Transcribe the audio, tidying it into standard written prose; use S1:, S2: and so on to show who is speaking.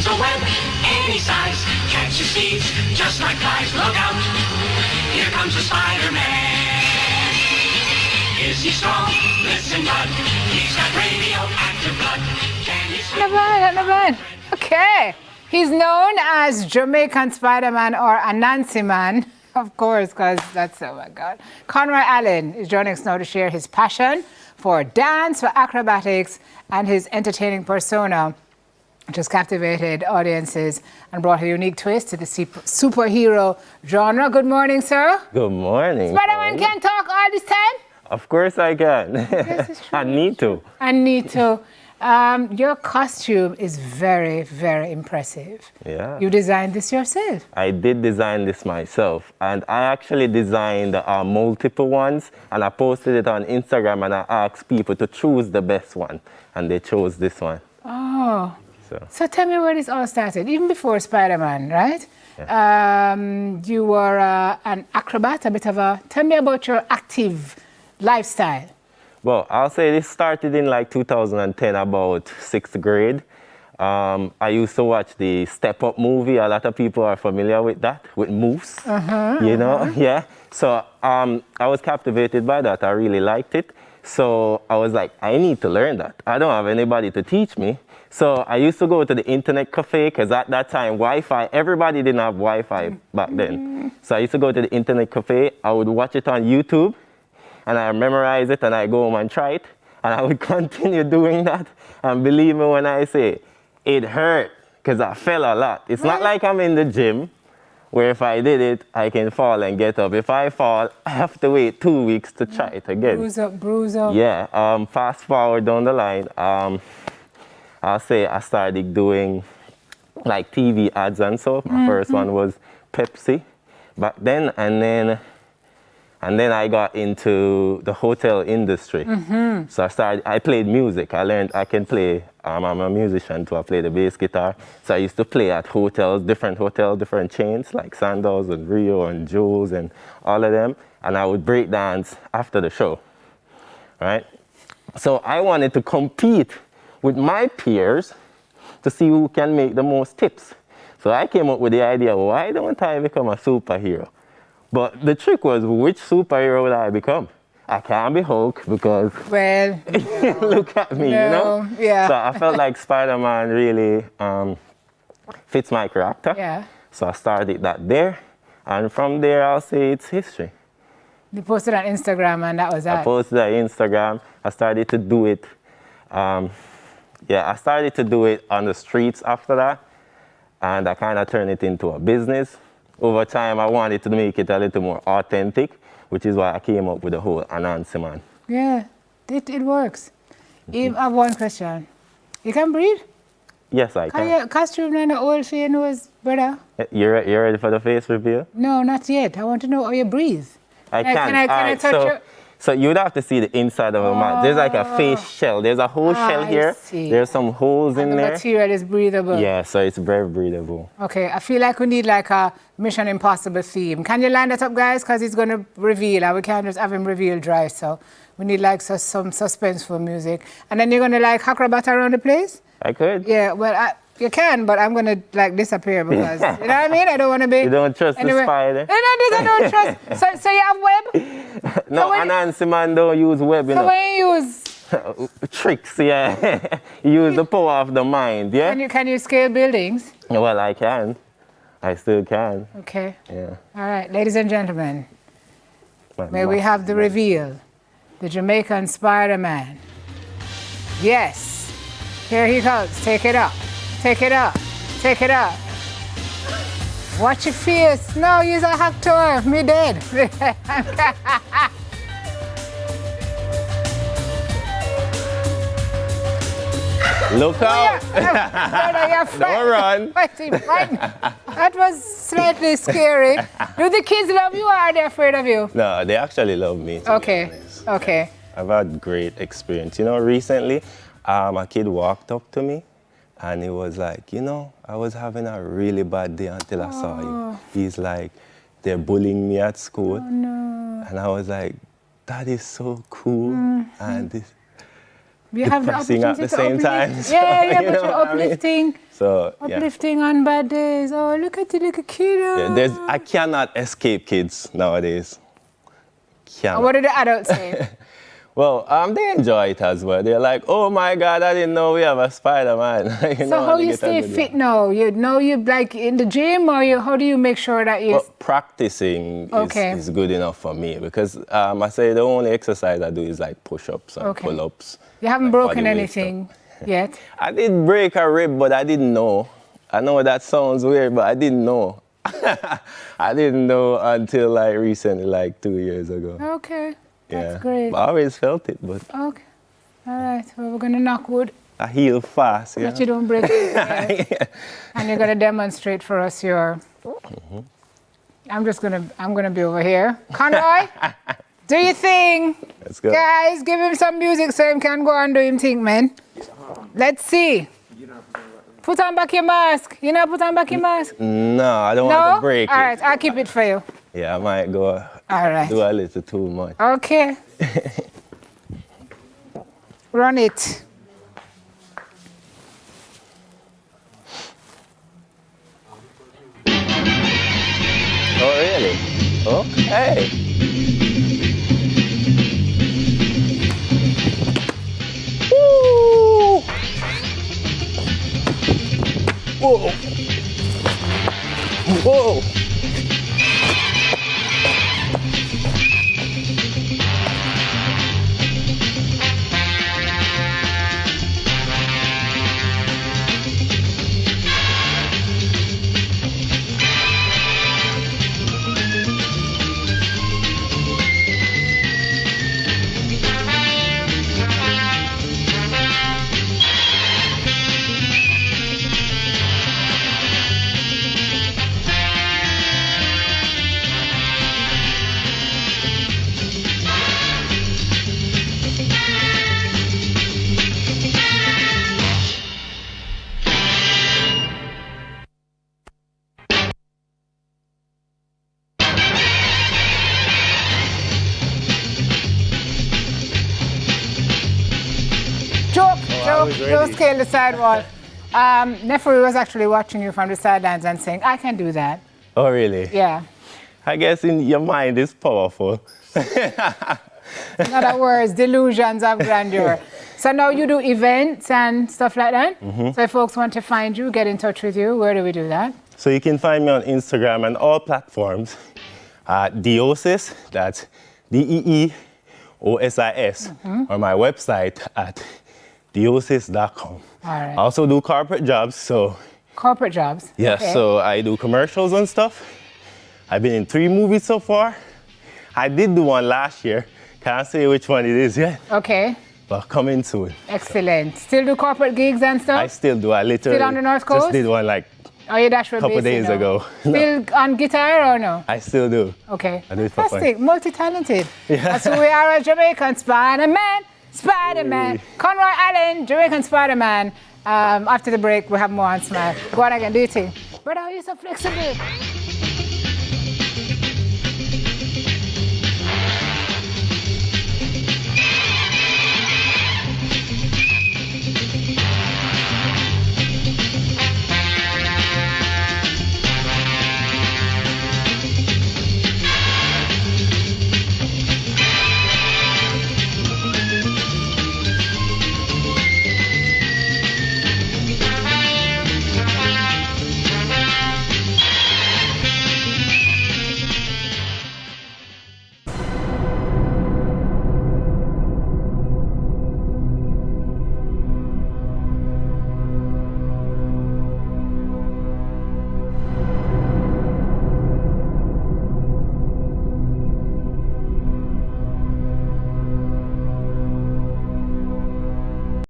S1: spins a web any size, catches thieves just like flies. Look out, here comes the Spider-Man. Is he strong? Listen, bud, he's got radioactive blood. Can he swim?
S2: Not bad. Okay. He's known as Jamaican Spider-Man or Anansi Man, of course, because that's, oh my God. Conroy Allen is joining us now to share his passion for dance, for acrobatics, and his entertaining persona, which has captivated audiences and brought a unique twist to the superhero genre. Good morning, sir.
S3: Good morning.
S2: Spider-Man can't talk all this time?
S3: Of course I can.
S2: Yes, it's true.
S3: I need to.
S2: I need to. Your costume is very, very impressive.
S3: Yeah.
S2: You designed this yourself.
S3: I did design this myself, and I actually designed multiple ones, and I posted it on Instagram, and I asked people to choose the best one, and they chose this one.
S2: Oh. So tell me where this all started, even before Spider-Man, right?
S3: Yeah.
S2: You were an acrobat, tell me about your active lifestyle.
S3: Well, I'll say this started in like 2010, about 6th grade. I used to watch the Step Up movie. A lot of people are familiar with that, with Moose, you know? Yeah. So I was captivated by that. I really liked it. So I was like, I need to learn that. I don't have anybody to teach me. So I used to go to the internet cafe, because at that time, Wi-Fi, everybody didn't have Wi-Fi back then. So I used to go to the internet cafe. I would watch it on YouTube, and I memorize it, and I go home and try it. And I would continue doing that. And believe me when I say, it hurt, because I fell a lot. It's not like I'm in the gym, where if I did it, I can fall and get up. If I fall, I have to wait 2 weeks to try it again.
S2: Bruise up.
S3: Yeah, fast forward down the line, I'll say I started doing like TV ads and so. My first one was Pepsi back then, and then I got into the hotel industry. So I played music. I learned I can play, I'm a musician too. I play the bass guitar. So I used to play at hotels, different chains like Sandals and Rio and Jules and all of them. And I would break dance after the show, right? So I wanted to compete with my peers to see who can make the most tips. So I came up with the idea, why don't I become a superhero? But the trick was, which superhero would I become? I can't be Hulk because,
S2: well,
S3: look at me, you know?
S2: Yeah.
S3: So I felt like Spider-Man really fits my character.
S2: Yeah.
S3: So I started that there. And from there, I'll say it's history.
S2: You posted on Instagram and that was that.
S3: I posted on Instagram. I started to do it. I started to do it on the streets after that. And I kind of turned it into a business. Over time, I wanted to make it a little more authentic, which is why I came up with the whole Anansi Man.
S2: Yeah, it works. I have one question. You can breathe?
S3: Yes, I can.
S2: Your costume and the old for your nose, brother?
S3: You ready for the face reveal?
S2: No, not yet. I want to know how you breathe. Can I touch you?
S3: So you'd have to see the inside of a mask. There's like a face shell. There's a whole shell here. There's some holes in there.
S2: The material is breathable.
S3: Yeah, so it's very breathable.
S2: Okay, I feel like we need like a Mission Impossible theme. Can you line that up, guys? Because he's going to reveal, and we can't just have him reveal dry. So we need like some suspenseful music. And then you're going to like acrobat around the place?
S3: I could.
S2: Yeah, well, you can, but I'm going to like disappear because, you know what I mean? I don't want to be...
S3: You don't trust the spider?
S2: No, I don't trust. So you have web?
S3: No, Anansi Man don't use web, you know.
S2: So when you use...
S3: Tricks, yeah. You use the power of the mind, yeah?
S2: Can you scale buildings?
S3: Well, I can. I still can.
S2: Okay.
S3: Yeah.
S2: All right, ladies and gentlemen, may we have the reveal. The Jamaican Spider-Man. Yes. Here he goes. Take it up. Take it up. Take it up. Watch your face. No, he's a actor. Me dead.
S3: Look out. Don't run.
S2: That was slightly scary. Do the kids love you or are they afraid of you?
S3: No, they actually love me.
S2: Okay. Okay.
S3: I've had great experience. You know, recently, a kid walked up to me and he was like, you know, I was having a really bad day until I saw you. He's like, they're bullying me at school.
S2: Oh, no.
S3: And I was like, that is so cool. And this,
S2: You have the
S3: depressing at
S2: opportunity
S3: the
S2: to
S3: same time.
S2: uplift. Yeah,
S3: You
S2: but
S3: know
S2: you're
S3: what I mean?
S2: uplifting.
S3: So, yeah.
S2: Uplifting on bad days. Oh, look at you, look at kiddo.
S3: Yeah, I cannot escape kids nowadays. Cannot.
S2: What do the adults say?
S3: Well, they enjoy it as well. They're like, oh my God, I didn't know we have a Spider-Man.
S2: So how you stay fit now? You know you like in the gym, or how do you make sure that you...
S3: Well, practicing is good enough for me because I say the only exercise I do is like push-ups and pull-ups.
S2: You haven't broken anything yet?
S3: I did break a rib, but I didn't know. I know that sounds weird, but I didn't know. I didn't know until like recently, like 2 years ago.
S2: Okay. That's great.
S3: I always felt it, but...
S2: Okay. All right. Well, we're going to knock wood.
S3: I heal fast,
S2: But you don't break it. Yeah. And you're going to demonstrate for us your... I'm going to be over here. Conroy, do your thing.
S3: Let's go.
S2: Guys, give him some music so he can go and do him thing, man. Let's see. Put on back your mask. You know, put on back your mask.
S3: No, I don't want to break it.
S2: All right, I'll keep it for you.
S3: Yeah, I might go do a little too much.
S2: Okay. Run it.
S3: Oh, really? Okay. Woo! Whoa! Whoa!
S2: Don't scale the sidewall. Nefuri was actually watching you from the sidelines and saying, I can do that.
S3: Oh, really?
S2: Yeah.
S3: I guess in your mind is powerful.
S2: In other words, delusions of grandeur. So now you do events and stuff like that? Mm-hmm. So if folks want to find you, get in touch with you, where do we do that?
S3: So you can find me on Instagram and all platforms. Deosis, that's DEEOSIS, or my website at deosis.com.
S2: All right.
S3: I also do corporate jobs, so...
S2: Corporate jobs?
S3: Yes, okay. So I do commercials and stuff. I've been in 3 movies so far. I did do one last year. Can't say which one it is yet.
S2: Okay.
S3: But coming soon.
S2: Excellent. Still do corporate gigs and stuff?
S3: I still do. I literally
S2: still on the North Coast?
S3: Just did one like
S2: a couple
S3: days ago.
S2: Still on guitar or no?
S3: I still do.
S2: Okay.
S3: I do it for
S2: fantastic.
S3: fun.
S2: Multi-talented. Yeah. That's who we are at Jamaican Spider-Man. Spider-Man. Conroy Allen, Jamaican Spider-Man. After the break, we'll have more on Smile. Go on again, do your thing. Brother, you're so flexible.